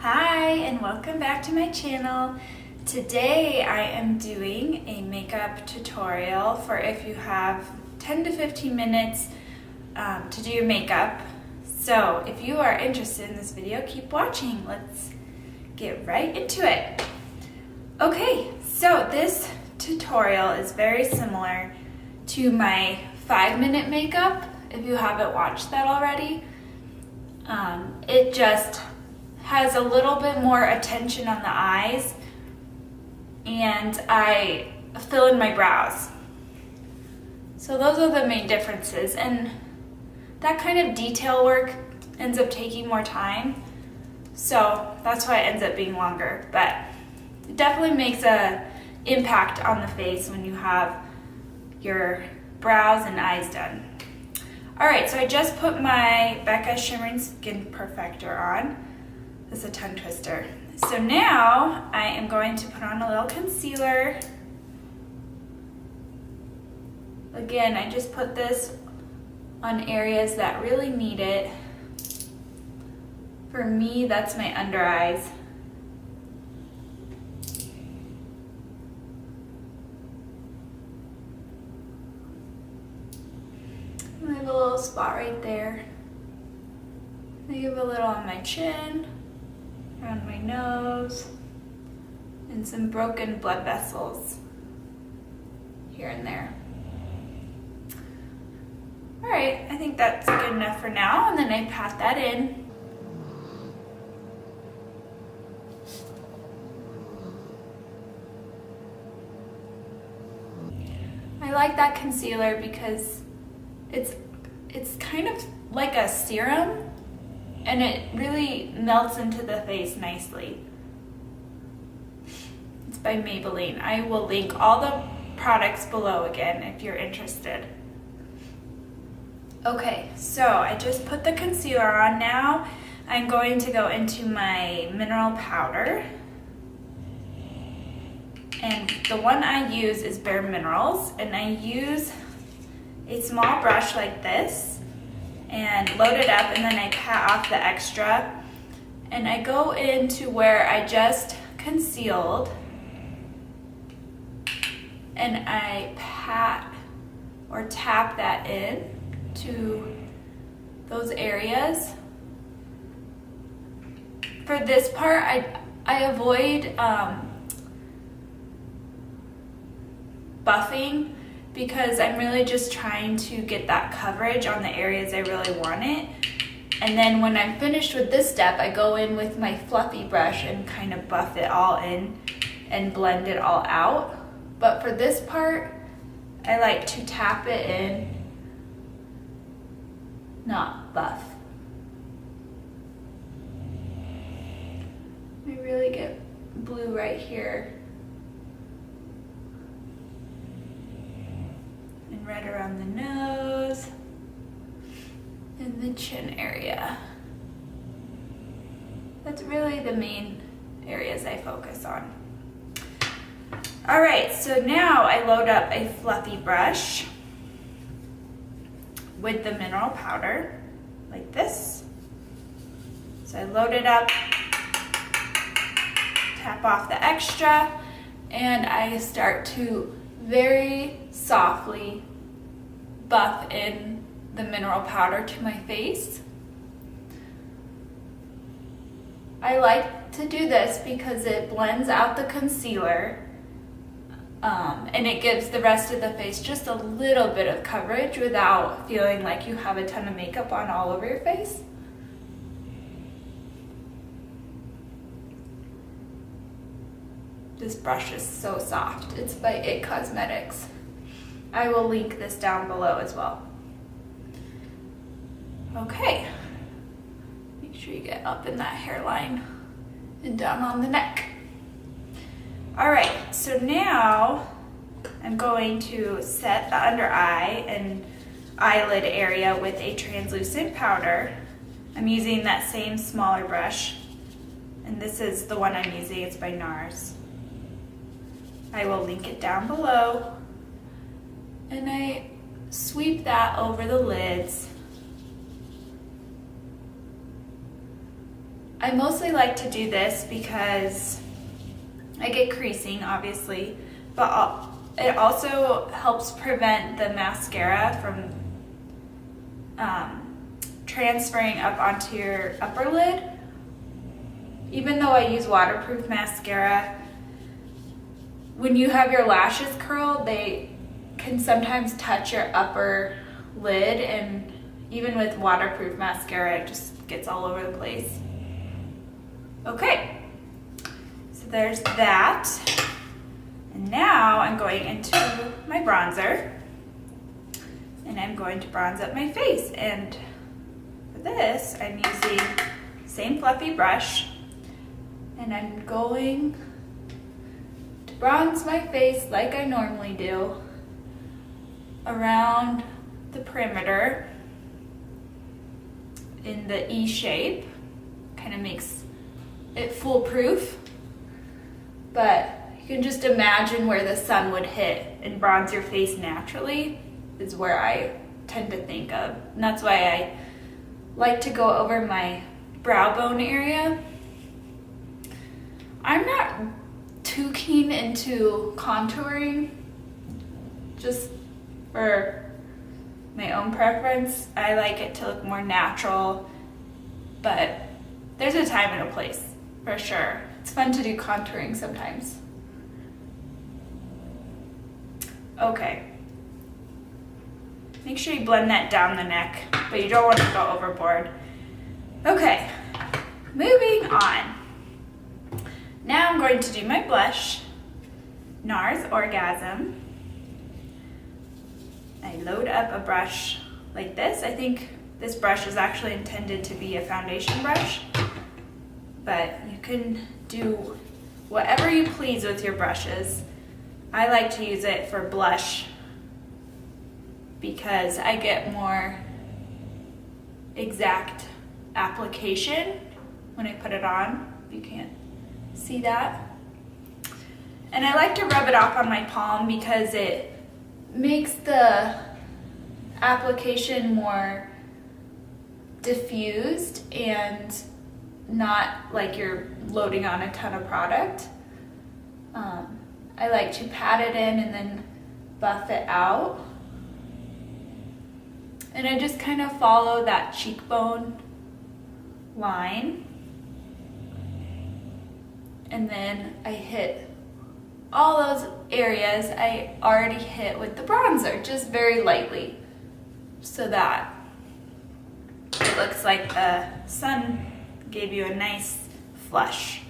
Hi and welcome back to my channel. Today I am doing a makeup tutorial for if you have 10 to 15 minutes to do your makeup. So if you are interested in this video, keep watching. Let's get right into it. Okay, so this tutorial is very similar to my 5-minute makeup if you haven't watched that already. It just has a little bit more attention on the eyes, and I fill in my brows. So those are the main differences, and that kind of detail work ends up taking more time, so that's why it ends up being longer, but it definitely makes an impact on the face when you have your brows and eyes done. Alright, so I just put my Becca Shimmering Skin Perfector on. This is a tongue twister. So now I am going to put on a little concealer. Again, I just put this on areas that really need it. For me, that's my under eyes. I have a little spot right there. I give a little on my chin, around my nose, and some broken blood vessels here and there. Alright, I think that's good enough for now, and then I pat that in. I like that concealer because it's kind of like a serum, and it really melts into the face nicely. It's by Maybelline. I will link all the products below again if you're interested. Okay, so I just put the concealer on. Now I'm going to go into my mineral powder. And the one I use is Bare Minerals, and I use a small brush like this and load it up, and then I pat off the extra, and I go into where I just concealed, and I pat or tap that in to those areas. For this part, I avoid buffing, because I'm really just trying to get that coverage on the areas I really want it. And then when I'm finished with this step, I go in with my fluffy brush and kind of buff it all in and blend it all out. But for this part, I like to tap it in, not buff. I really get blue right here. And right around the nose and the chin area. That's really the main areas I focus on. Alright, so now I load up a fluffy brush with the mineral powder, like this. So I load it up, tap off the extra, and I start to very softly buff in the mineral powder to my face. I like to do this because it blends out the concealer, and it gives the rest of the face just a little bit of coverage without feeling like you have a ton of makeup on all over your face. This brush is so soft. It's by It Cosmetics. I will link this down below as well. Okay. Make sure you get up in that hairline and down on the neck. Alright, so now I'm going to set the under eye and eyelid area with a translucent powder. I'm using that same smaller brush, and this is the one I'm using. It's by NARS. I will link it down below, and I sweep that over the lids I mostly like to do this because I get creasing, obviously, but it also helps prevent the mascara from transferring up onto your upper lid. Even though I use waterproof mascara, when you have your lashes curled, they can sometimes touch your upper lid, and even with waterproof mascara, it just gets all over the place. Okay, so there's that. And now I'm going into my bronzer, and I'm going to bronze up my face. And for this, I'm using the same fluffy brush, and I'm going to bronze my face like I normally do around the perimeter in the E shape. Kind of makes it foolproof, but you can just imagine where the sun would hit and bronze your face naturally is where I tend to think of. And that's why I like to go over my brow bone area. I'm not too keen into contouring, just for my own preference. I like it to look more natural, but there's a time and a place for sure. It's fun to do contouring sometimes. Okay. Make sure you blend that down the neck, but you don't want to go overboard. Okay, moving on. Now I'm going to do my blush, NARS Orgasm. I load up a brush like this. I think this brush is actually intended to be a foundation brush, but you can do whatever you please with your brushes. I like to use it for blush because I get more exact application when I put it on. You can't see that. And I like to rub it off on my palm because it makes the application more diffused and not like you're loading on a ton of product. I like to pat it in and then buff it out. And I just kind of follow that cheekbone line. And then I hit all those areas I already hit with the bronzer, just very lightly, so that it looks like the sun gave you a nice flush.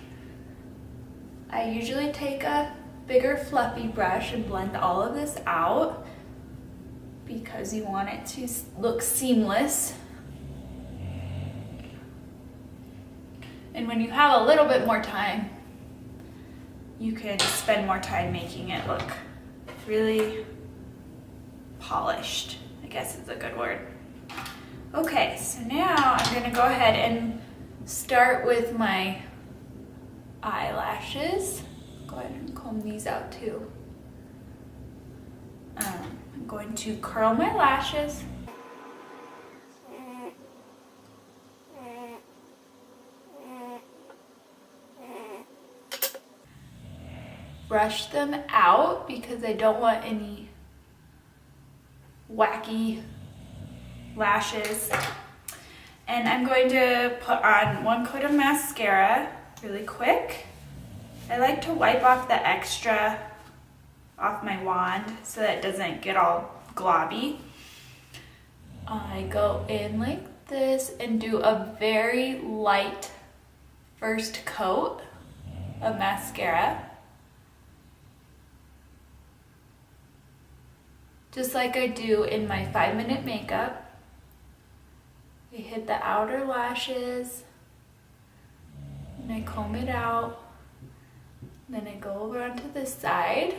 I usually take a bigger fluffy brush and blend all of this out because you want it to look seamless. And when you have a little bit more time, you can spend more time making it look really polished, I guess is a good word. Okay, so now I'm gonna go ahead and start with my eyelashes. Go ahead and comb these out too. I'm going to curl my lashes. Brush them out because I don't want any wacky lashes. And I'm going to put on one coat of mascara really quick. I like to wipe off the extra off my wand so that it doesn't get all globby. I go in like this and do a very light first coat of mascara. Just like I do in my 5-minute makeup. I hit the outer lashes and I comb it out. Then I go over onto this side.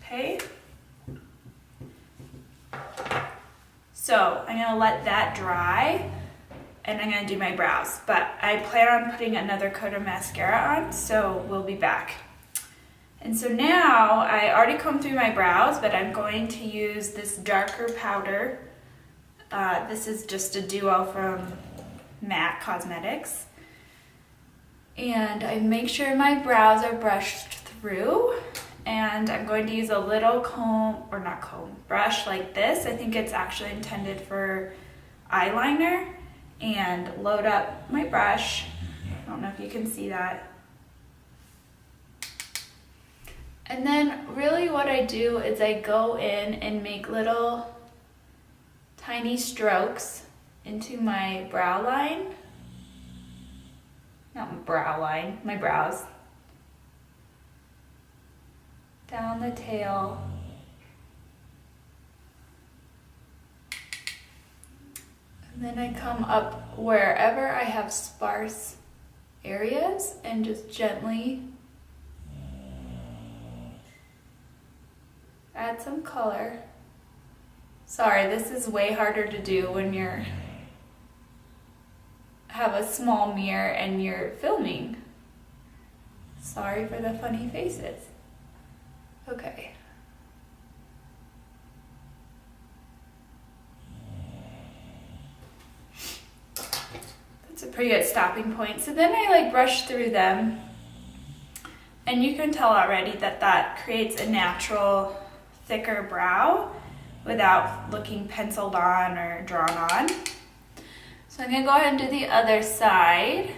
Okay. So I'm gonna let that dry and I'm gonna do my brows. But I plan on putting another coat of mascara on, so we'll be back. And so now I already combed through my brows, but I'm going to use this darker powder. This is just a duo from MAC Cosmetics. And I make sure my brows are brushed through. And I'm going to use a little brush like this. I think it's actually intended for eyeliner. And load up my brush. I don't know if you can see that. And then really what I do is I go in and make little tiny strokes into my brow line. Not my brow line, my brows. Down the tail. And then I come up wherever I have sparse areas and just gently add some color. Sorry, this is way harder to do when you're have a small mirror and you're filming. Sorry for the funny faces. Okay. That's a pretty good stopping point. So then I brush through them, and you can tell already that that creates a natural thicker brow without looking penciled on or drawn on. So I'm gonna go ahead and do the other side.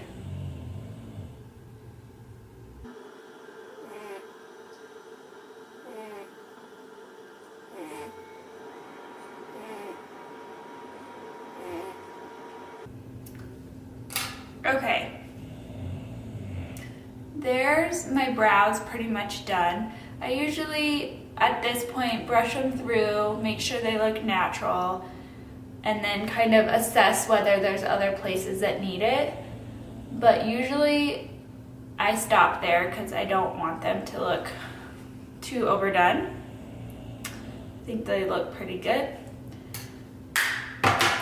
Okay, there's my brows pretty much done. I usually at this point brush them through, make sure they look natural, and then kind of assess whether there's other places that need it. But usually I stop there because I don't want them to look too overdone. I think they look pretty good.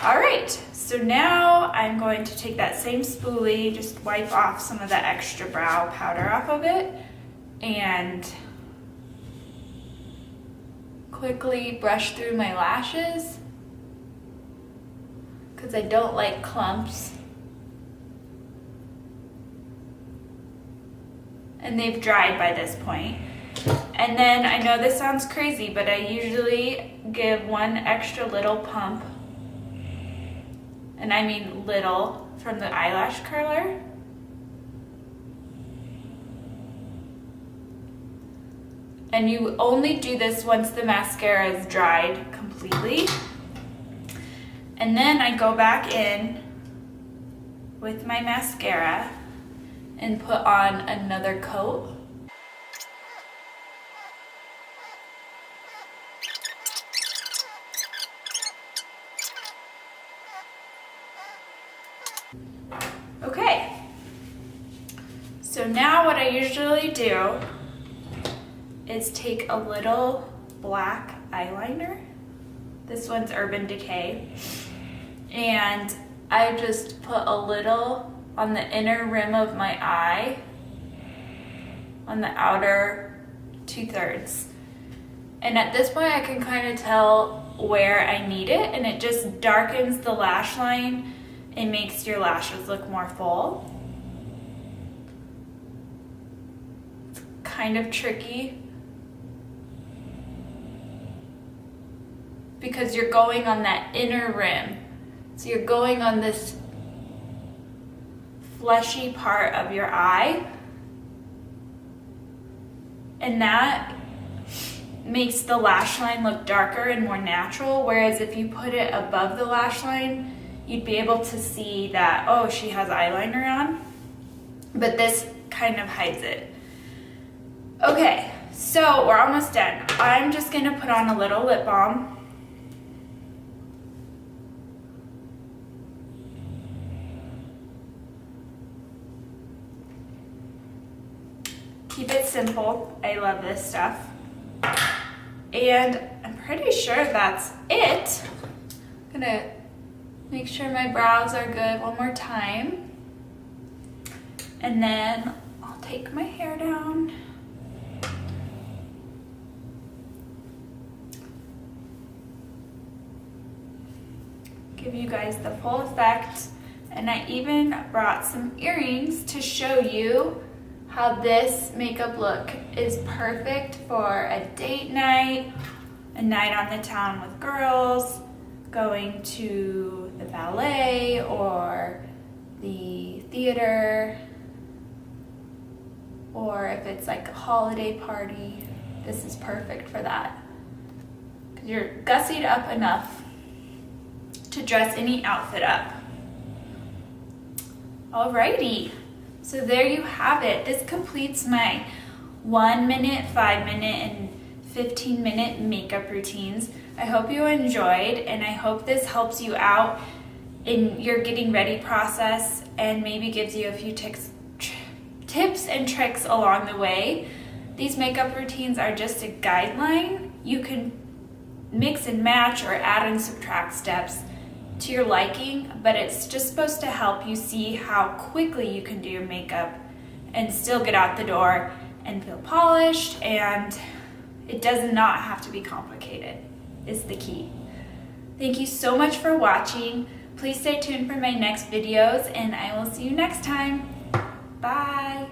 All right, so now I'm going to take that same spoolie, just wipe off some of the extra brow powder off of it, and quickly brush through my lashes because I don't like clumps. And they've dried by this point. And then I know this sounds crazy, but I usually give one extra little pump, and I mean little, from the eyelash curler. And you only do this once the mascara is dried completely. And then I go back in with my mascara and put on another coat. Okay, so now what I usually do is take a little black eyeliner. This one's Urban Decay. And I just put a little on the inner rim of my eye, on the outer 2/3. And at this point I can kind of tell where I need it, and it just darkens the lash line and makes your lashes look more full. It's kind of tricky because you're going on that inner rim. So you're going on this fleshy part of your eye, and that makes the lash line look darker and more natural, whereas if you put it above the lash line, you'd be able to see that, oh, she has eyeliner on, but this kind of hides it. Okay, so we're almost done. I'm just gonna put on a little lip balm. Keep it simple. I love this stuff. And I'm pretty sure that's it. I'm gonna make sure my brows are good one more time. And then I'll take my hair down. give you guys the full effect. And I even brought some earrings to show you how this makeup look is perfect for a date night, a night on the town with girls, going to the ballet or the theater, or if it's like a holiday party, this is perfect for that. Because you're gussied up enough to dress any outfit up. Alrighty, so there you have it. This completes my 1 minute, 5 minute, and 15-minute makeup routines. I hope you enjoyed, and I hope this helps you out in your getting ready process and maybe gives you a few tips and tricks along the way. These makeup routines are just a guideline. You can mix and match or add and subtract steps to your liking, but it's just supposed to help you see how quickly you can do your makeup and still get out the door and feel polished, and it does not have to be complicated, is the key. Thank you so much for watching. Please stay tuned for my next videos, and I will see you next time. Bye.